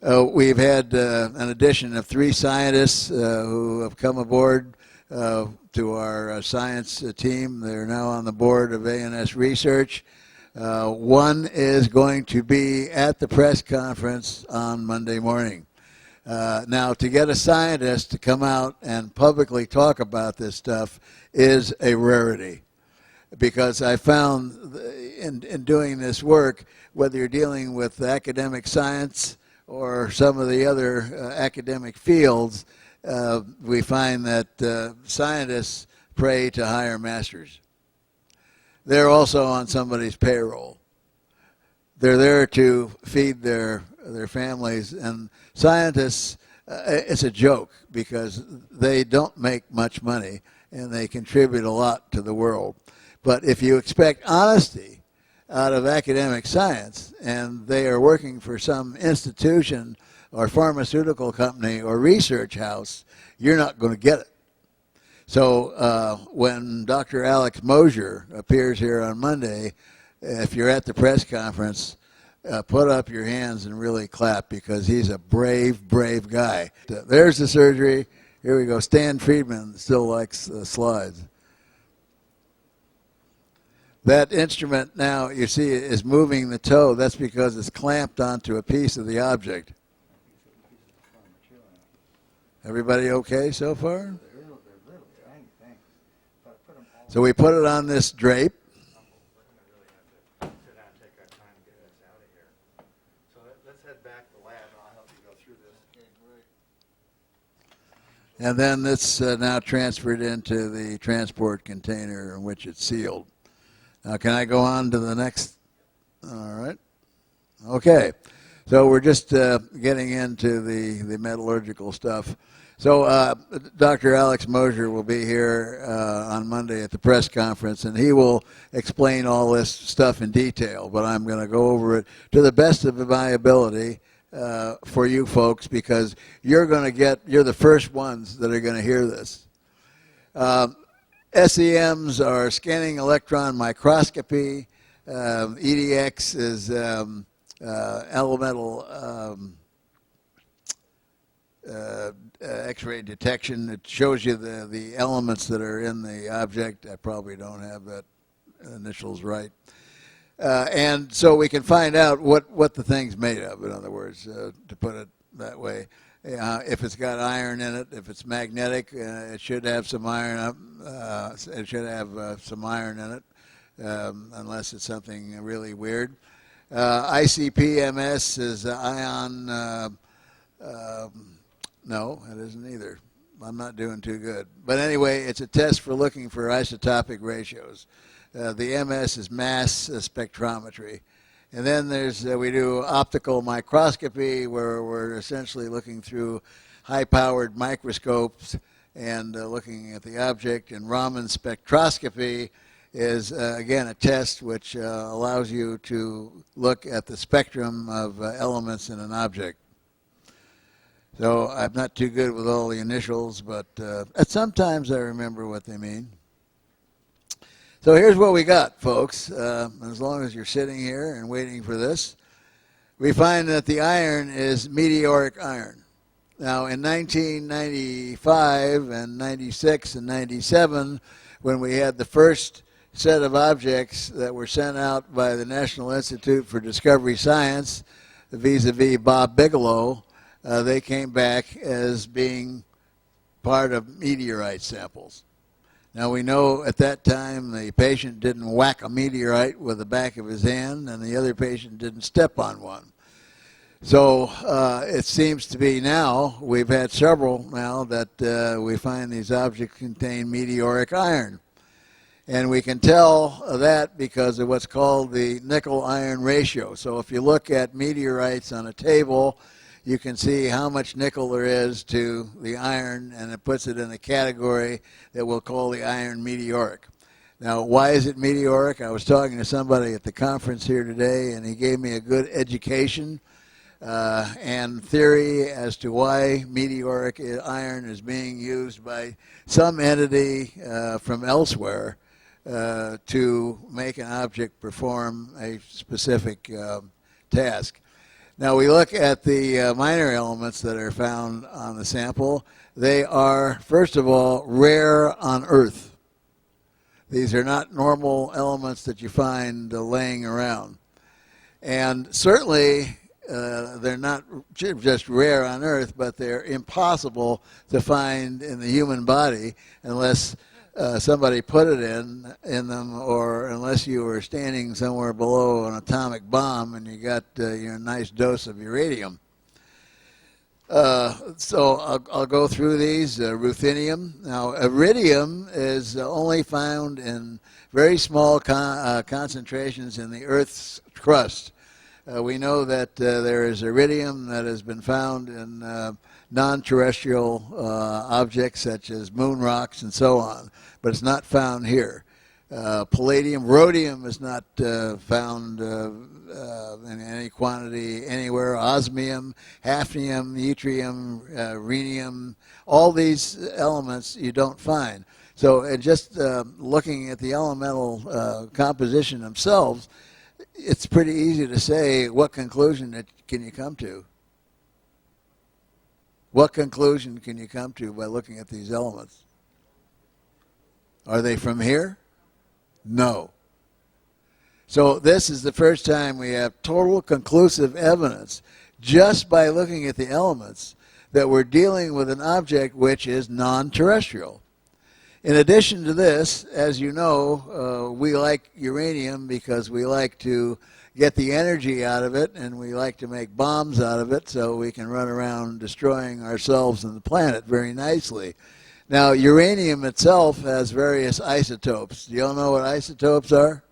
We've had an addition of 3 scientists who have come aboard to our science team. They're now on the board of ANS Research. One is going to be at the press conference on Monday morning. Now, to get a scientist to come out and publicly talk about this stuff is a rarity, because I found in doing this work, whether you're dealing with academic science or some of the other academic fields, we find that scientists pray to higher masters. They're also on somebody's payroll. They're there to feed their families, and scientists, it's a joke because they don't make much money and they contribute a lot to the world. But if you expect honesty out of academic science and they are working for some institution or pharmaceutical company or research house, you're not going to get it. So when Dr. Alex Mosier appears here on Monday, if you're at the press conference, put up your hands and really clap, because he's a brave, brave guy. There's the surgery. Here we go. Stan Friedman still likes slides. That instrument now, you see, is moving the toe. That's because it's clamped onto a piece of the object. Everybody okay so far? So we put it on this drape. And then it's now transferred into the transport container in which it's sealed. Now, can I go on to the next? All right. Okay. So we're just getting into the metallurgical stuff. So Dr. Alex Mosier will be here on Monday at the press conference, and he will explain all this stuff in detail, but I'm going to go over it to the best of my ability for you folks, because you're the first ones that are going to hear this. SEMs are scanning electron microscopy. EDX is elemental X-ray detection. It shows you the elements that are in the object. I probably don't have that initials right. And so we can find out what the thing's made of, in other words, to put it that way. If it's got iron in it, if it's magnetic, it should have some iron it should have some iron in it, unless it's something really weird. ICP-MS is ion. No, it isn't either. I'm not doing too good. But anyway, it's a test for looking for isotopic ratios. The MS is mass spectrometry. And then we do optical microscopy, where we're essentially looking through high-powered microscopes and looking at the object. And Raman spectroscopy is, again, a test which allows you to look at the spectrum of elements in an object. So I'm not too good with all the initials, but sometimes I remember what they mean. So here's what we got, folks. As long as you're sitting here and waiting for this, we find that the iron is meteoric iron. Now, in 1995 and 96 and 97, when we had the first set of objects that were sent out by the National Institute for Discovery Science, vis-a-vis Bob Bigelow, they came back as being part of meteorite samples. Now, we know at that time the patient didn't whack a meteorite with the back of his hand, and the other patient didn't step on one. So it seems to be now, we've had several now, that we find these objects contain meteoric iron. And we can tell that because of what's called the nickel-iron ratio. So if you look at meteorites on a table, you can see how much nickel there is to the iron, and it puts it in a category that we'll call the iron meteoric. Now, why is it meteoric? I was talking to somebody at the conference here today, and he gave me a good education and theory as to why meteoric iron is being used by some entity from elsewhere to make an object perform a specific task. Now we look at the minor elements that are found on the sample. They are, first of all, rare on Earth. These are not normal elements that you find laying around. And certainly they're not just rare on Earth, but they're impossible to find in the human body unless somebody put it in them, or unless you were standing somewhere below an atomic bomb and you got your nice dose of uranium. So I'll go through these. Ruthenium. Now, iridium is only found in very small concentrations in the Earth's crust. We know that there is iridium that has been found in non-terrestrial objects such as moon rocks and so on, but it's not found here. Palladium, rhodium is not found in any quantity anywhere. Osmium, hafnium, yttrium, rhenium, all these elements you don't find. So just looking at the elemental composition themselves, it's pretty easy to say what conclusion can you come to. What conclusion can you come to by looking at these elements? Are they from here? No. So this is the first time we have total conclusive evidence just by looking at the elements that we're dealing with an object which is non-terrestrial. In addition to this, as you know, we like uranium because we like to get the energy out of it, and we like to make bombs out of it so we can run around destroying ourselves and the planet very nicely. Now, uranium itself has various isotopes. Do you all know what isotopes are?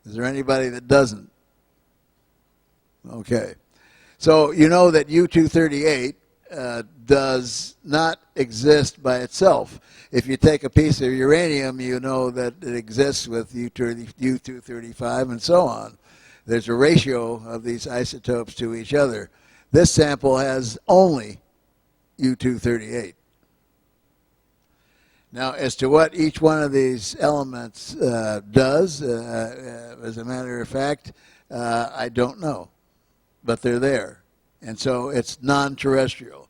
Is there anybody that doesn't? Okay. So you know that U-238 does not exist by itself. If you take a piece of uranium, you know that it exists with U-235 and so on. There's a ratio of these isotopes to each other. This sample has only U-238. Now, as to what each one of these elements does, as a matter of fact, I don't know. But they're there. And so it's non-terrestrial.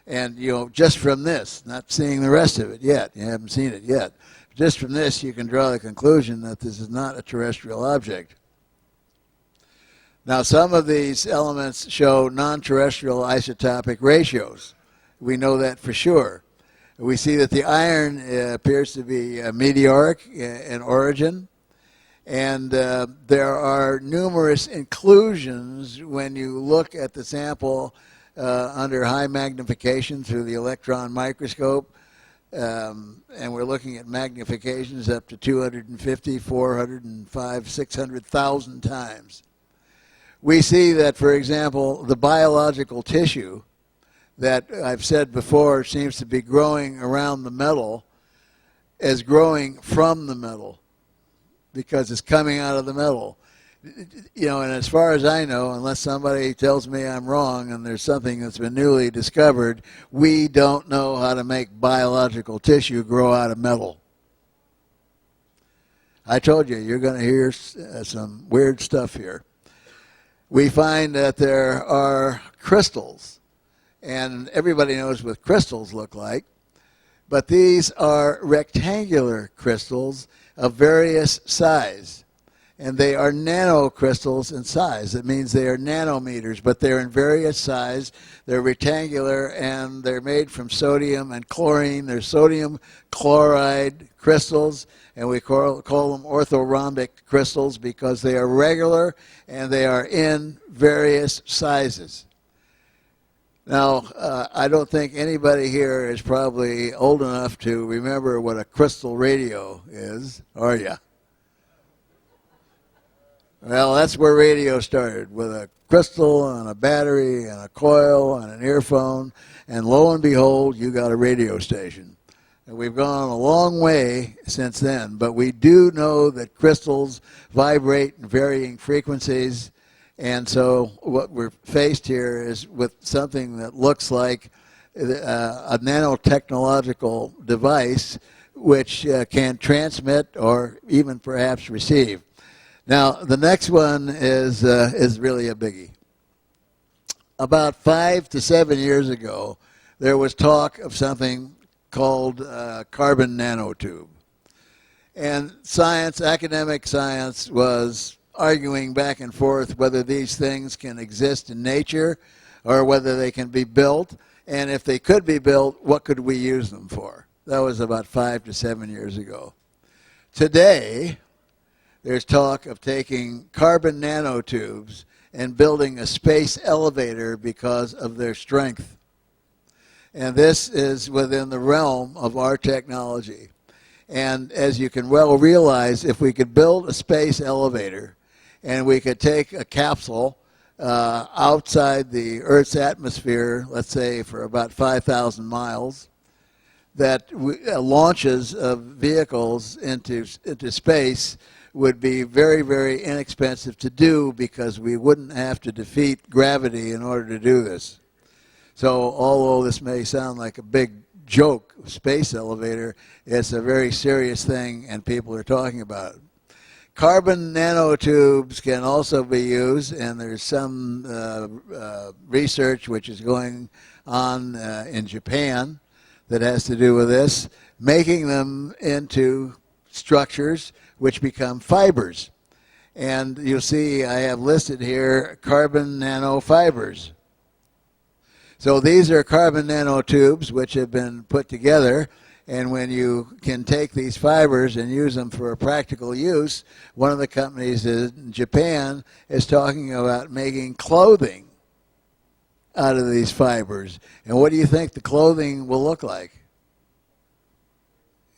And, you know, just from this, not seeing the rest of it yet, you haven't seen it yet, just from this you can draw the conclusion that this is not a terrestrial object. Now, some of these elements show non-terrestrial isotopic ratios. We know that for sure. We see that the iron appears to be meteoric in origin, and there are numerous inclusions when you look at the sample under high magnification through the electron microscope, and we're looking at magnifications up to 250, 405, 600,000 times. We see that, for example, the biological tissue that I've said before seems to be growing around the metal is growing from the metal because it's coming out of the metal. You know, and as far as I know, unless somebody tells me I'm wrong and there's something that's been newly discovered, we don't know how to make biological tissue grow out of metal. I told you, you're going to hear some weird stuff here. We find that there are crystals, and everybody knows what crystals look like, but these are rectangular crystals of various size. And they are nanocrystals in size. That means they are nanometers, but they're in various size. They're rectangular, and they're made from sodium and chlorine. They're sodium chloride crystals, and we call them orthorhombic crystals because they are regular and they are in various sizes. Now, I don't think anybody here is probably old enough to remember what a crystal radio is, are you? Well, that's where radio started, with a crystal and a battery and a coil and an earphone, and lo and behold, you got a radio station. And we've gone a long way since then, but we do know that crystals vibrate in varying frequencies, and so what we're faced here is with something that looks like a nanotechnological device which can transmit or even perhaps receive. Now, the next one is really a biggie. About 5 to 7 years ago, there was talk of something called carbon nanotube. And science, academic science, was arguing back and forth whether these things can exist in nature or whether they can be built. And if they could be built, what could we use them for? That was about 5 to 7 years ago. Today, there's talk of taking carbon nanotubes and building a space elevator because of their strength. And this is within the realm of our technology. And as you can well realize, if we could build a space elevator and we could take a capsule outside the Earth's atmosphere, let's say for about 5,000 miles, that launches of vehicles into space would be very, very inexpensive to do because we wouldn't have to defeat gravity in order to do this. So although this may sound like a big joke, space elevator, it's a very serious thing and people are talking about it. Carbon nanotubes can also be used, and there's some research which is going on in Japan that has to do with this, making them into structures which become fibers. And you'll see I have listed here carbon nanofibers. So these are carbon nanotubes which have been put together, and when you can take these fibers and use them for a practical use, one of the companies in Japan is talking about making clothing out of these fibers. And what do you think the clothing will look like?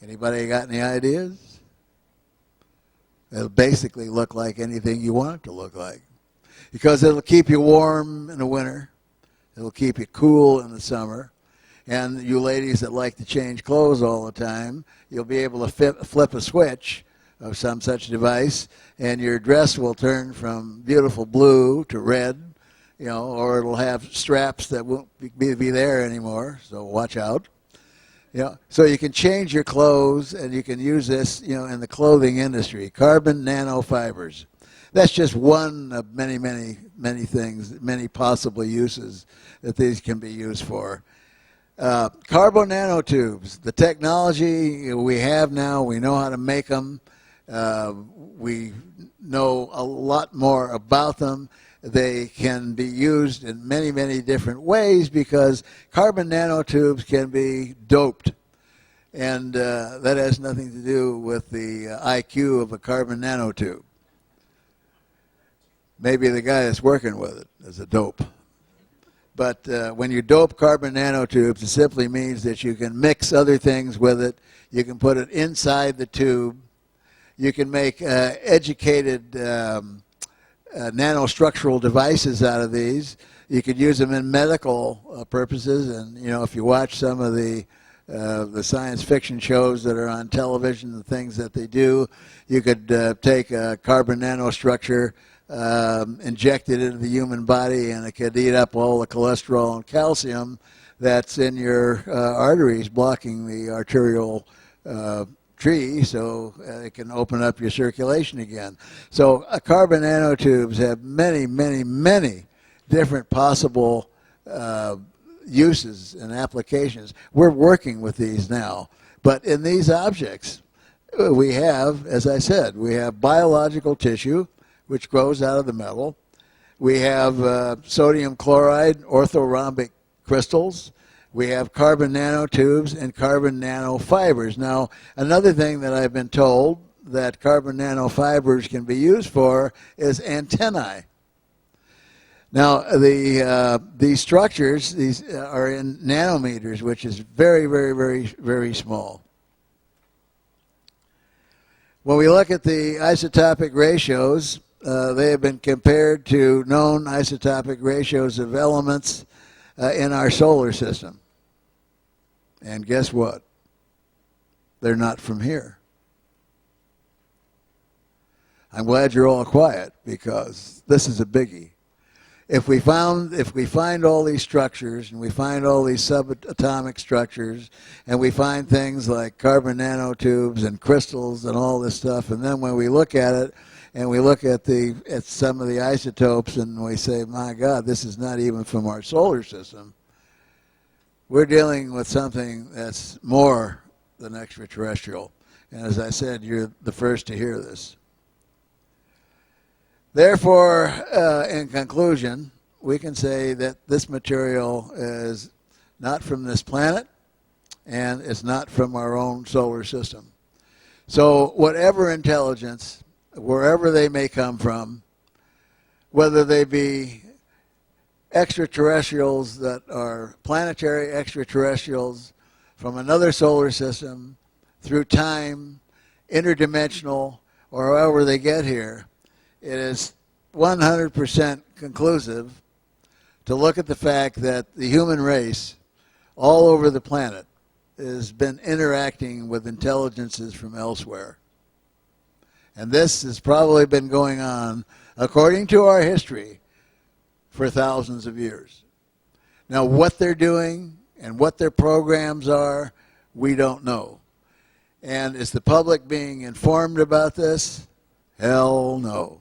Anybody got any ideas? It'll basically look like anything you want it to look like, because it'll keep you warm in the winter. It'll keep you cool in the summer. And you ladies that like to change clothes all the time, you'll be able to flip a switch of some such device, and your dress will turn from beautiful blue to red, you know, or it'll have straps that won't be there anymore, so watch out. You know, so you can change your clothes, and you can use this, you know, in the clothing industry. Carbon nanofibers. That's just one of many, many, many things, many possible uses that these can be used for. Carbon nanotubes, the technology we have now, we know how to make them. We know a lot more about them. They can be used in many, many different ways because carbon nanotubes can be doped. And that has nothing to do with the IQ of a carbon nanotube. Maybe the guy that's working with it is a dope. But when you dope carbon nanotubes, it simply means that you can mix other things with it. You can put it inside the tube. You can make educated nanostructural devices out of these. You could use them in medical purposes. And, you know, if you watch some of the science fiction shows that are on television, the things that they do, you could take a carbon nanostructure, inject it into the human body, and it could eat up all the cholesterol and calcium that's in your arteries, blocking the arterial tree, so it can open up your circulation again. So carbon nanotubes have many, many, many different possible uses and applications. We're working with these now. But in these objects, we have, as I said, we have biological tissue, which grows out of the metal. We have sodium chloride orthorhombic crystals. We have carbon nanotubes and carbon nanofibers. Now, another thing that I've been told that carbon nanofibers can be used for is antennae. Now, these structures, these are in nanometers, which is very, very, very, very small. When we look at the isotopic ratios, they have been compared to known isotopic ratios of elements in our solar system. And guess what? they're not from here. I'm glad you're all quiet, because this is a biggie. If we find all these structures, and we find all these subatomic structures, and we find things like carbon nanotubes and crystals and all this stuff, and then when we look at it, and we look at some of the isotopes, and we say, my God, this is not even from our solar system, we're dealing with something that's more than extraterrestrial. And as I said, you're the first to hear this. Therefore, in conclusion, we can say that this material is not from this planet, and it's not from our own solar system. So whatever intelligence, wherever they may come from, whether they be extraterrestrials that are planetary extraterrestrials from another solar system, through time, interdimensional, or however they get here, it is 100% conclusive to look at the fact that the human race all over the planet has been interacting with intelligences from elsewhere. And this has probably been going on, according to our history, for thousands of years. Now, what they're doing and what their programs are, we don't know. And is the public being informed about this? Hell no.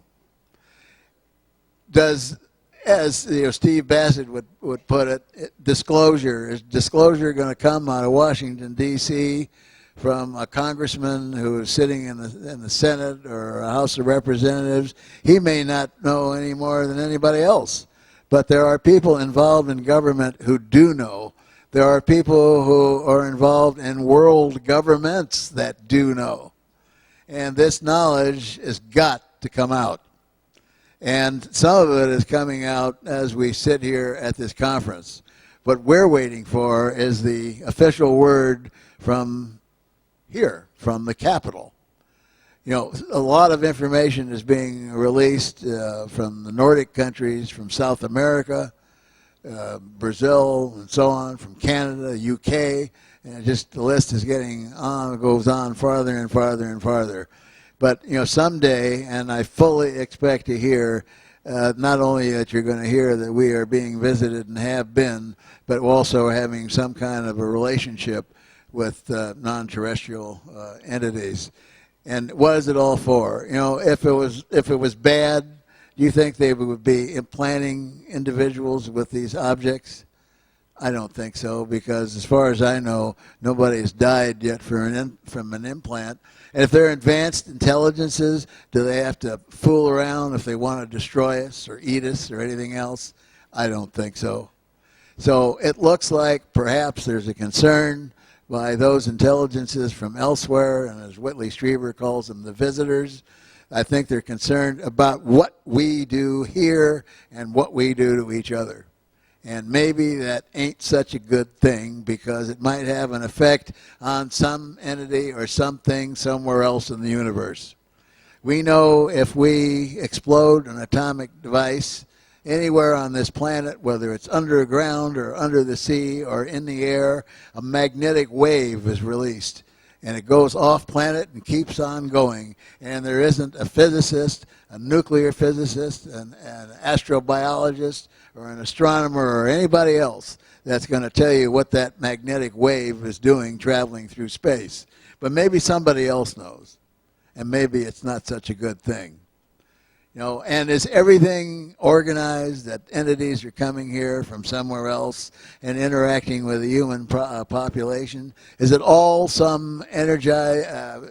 Does, as Steve Bassett would put it, disclosure, is disclosure going to come out of Washington, D.C., from a congressman who is sitting in the Senate or a House of Representatives? He may not know any more than anybody else. But there are people involved in government who do know. There are people who are involved in world governments that do know. And this knowledge has got to come out. And some of it is coming out as we sit here at this conference. What we're waiting for is the official word from here, from the Capitol. You know, a lot of information is being released from the Nordic countries, from South America, Brazil, and so on, from Canada, UK, and just the list is getting on, goes on farther and farther and farther. But, you know, someday, and I fully expect to hear, not only that you're going to hear that we are being visited and have been, but also having some kind of a relationship with non-terrestrial entities. And what is it all for? You know, if it was bad, do you think they would be implanting individuals with these objects? I don't think so, because as far as I know, nobody has died yet from an implant. And if they're advanced intelligences, do they have to fool around if they want to destroy us or eat us or anything else? I don't think so. So it looks like perhaps there's a concern by those intelligences from elsewhere, and as Whitley Strieber calls them, the visitors. I think they're concerned about what we do here and what we do to each other. And maybe that ain't such a good thing, because it might have an effect on some entity or something somewhere else in the universe. We know if we explode an atomic device anywhere on this planet, whether it's underground or under the sea or in the air, a magnetic wave is released. And it goes off planet and keeps on going. And there isn't a physicist, a nuclear physicist, an astrobiologist, or an astronomer, or anybody else that's going to tell you what that magnetic wave is doing traveling through space. But maybe somebody else knows. And maybe it's not such a good thing. You know, and is everything organized that entities are coming here from somewhere else and interacting with the human population? Is it all some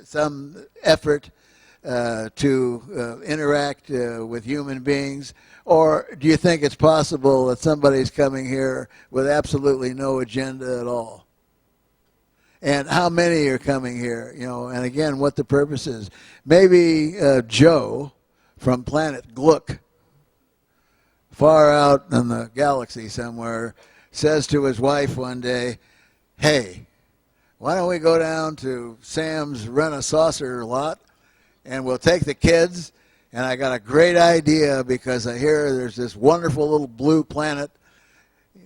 some effort to interact with human beings? Or do you think it's possible that somebody's coming here with absolutely no agenda at all? And how many are coming here? You know, and again, what the purpose is. Maybe Joe from planet Gluck, far out in the galaxy somewhere, says to his wife one day, hey, why don't we go down to Sam's Rent-A-Saucer lot, and we'll take the kids, and I got a great idea, because I hear there's this wonderful little blue planet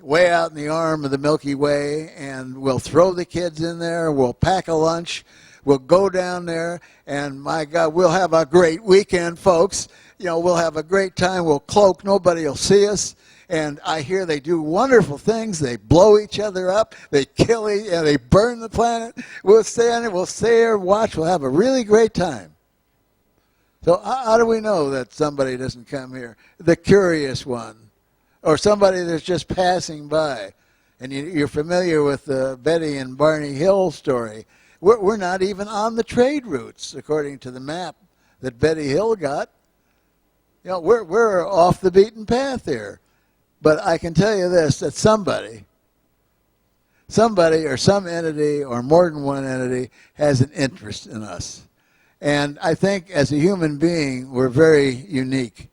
way out in the arm of the Milky Way, and we'll throw the kids in there, we'll pack a lunch, We'll go down there, and my God, we'll have a great weekend, folks. You know, we'll have a great time. We'll cloak. Nobody will see us. And I hear they do wonderful things. They blow each other up. They kill they burn the planet. We'll stay on it. We'll stay there and watch. We'll have a really great time. So how do we know that somebody doesn't come here? The curious one, or somebody that's just passing by. And you're familiar with the Betty and Barney Hill story. We're not even on the trade routes, according to the map that Betty Hill got. You know, we're off the beaten path here. But I can tell you this, that somebody or some entity or more than one entity has an interest in us. And I think as a human being, we're very unique.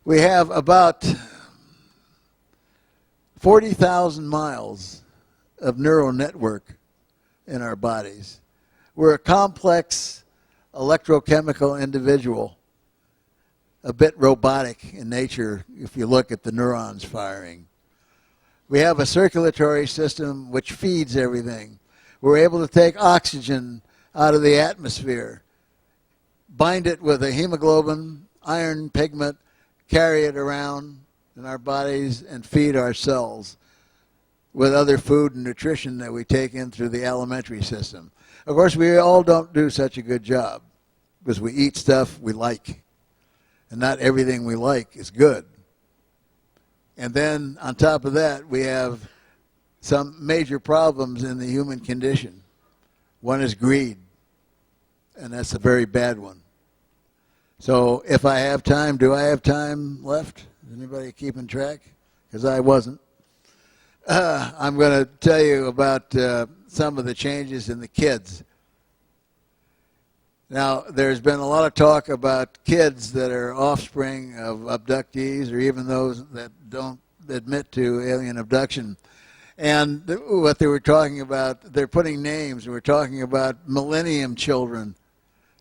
We have about 40,000 miles of neural network in our bodies. We're a complex electrochemical individual, a bit robotic in nature if you look at the neurons firing. We have a circulatory system which feeds everything. We're able to take oxygen out of the atmosphere, bind it with a hemoglobin, iron pigment, carry it around in our bodies and feed our cells with other food and nutrition that we take in through the alimentary system. Of course, we all don't do such a good job because we eat stuff we like. And not everything we like is good. And then on top of that, we have some major problems in the human condition. One is greed, and that's a very bad one. So if I have time, do I have time left? Is anybody keeping track? Because I wasn't. I'm going to tell you about some of the changes in the kids. Now, there's been a lot of talk about kids that are offspring of abductees or even those that don't admit to alien abduction. And what they were talking about, they're putting names. We're talking about millennium children,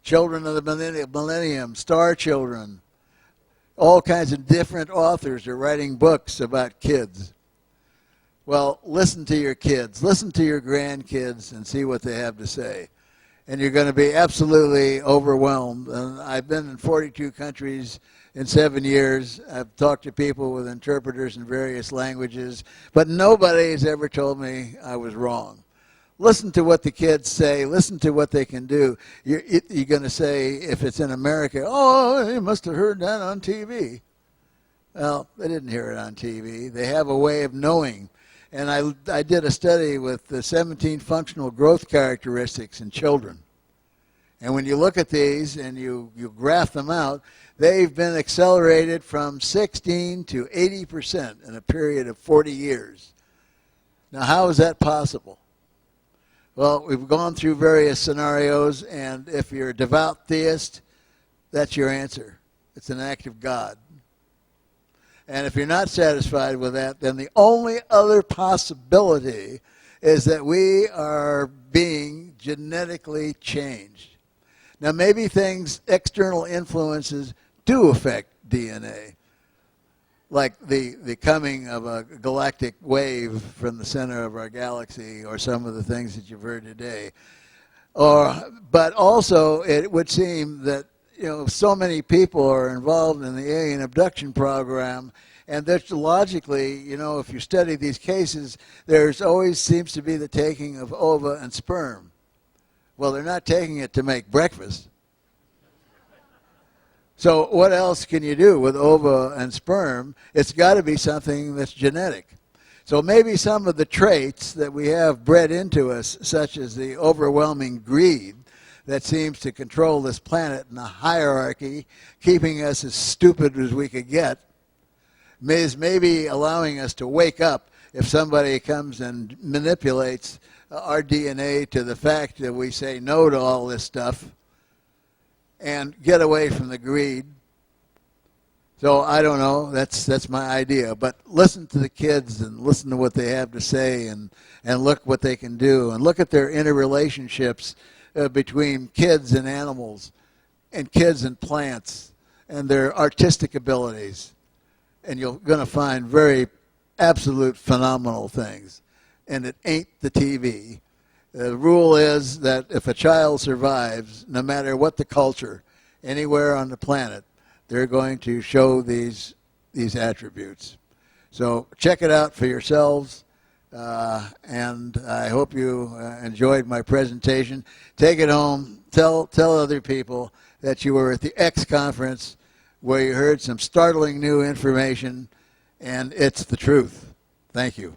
children of the millennium, star children. All kinds of different authors are writing books about kids. Well, listen to your kids, listen to your grandkids and see what they have to say. And you're going to be absolutely overwhelmed. And I've been in 42 countries in 7 years. I've talked to people with interpreters in various languages, but nobody has ever told me I was wrong. Listen to what the kids say. Listen to what they can do. You're going to say, if it's in America, oh, you must have heard that on TV. Well, they didn't hear it on TV. They have a way of knowing. And I did a study with the 17 functional growth characteristics in children. And when you look at these and you graph them out, they've been accelerated from 16 to 80% in a period of 40 years. Now, how is that possible? Well, we've gone through various scenarios, and if you're a devout theist, that's your answer. It's an act of God. And if you're not satisfied with that, then the only other possibility is that we are being genetically changed. Now, maybe things, external influences, do affect DNA, like the coming of a galactic wave from the center of our galaxy or some of the things that you've heard today. But also, it would seem that so many people are involved in the alien abduction program, and that's logically, if you study these cases, there's always seems to be the taking of ova and sperm. Well, they're not taking it to make breakfast. So what else can you do with ova and sperm? It's got to be something that's genetic. So maybe some of the traits that we have bred into us, such as the overwhelming greed, that seems to control this planet in a hierarchy, keeping us as stupid as we could get, is maybe allowing us to wake up if somebody comes and manipulates our DNA to the fact that we say no to all this stuff and get away from the greed. So I don't know, that's my idea. But listen to the kids and listen to what they have to say and look what they can do and look at their interrelationships between kids and animals and kids and plants and their artistic abilities. And you're going to find very absolute phenomenal things. And it ain't the TV. The rule is that if a child survives, no matter what the culture, anywhere on the planet, they're going to show these attributes. So check it out for yourselves, and I hope you enjoyed my presentation. Take it home. Tell other people that you were at the X conference where you heard some startling new information, and it's the truth. Thank you.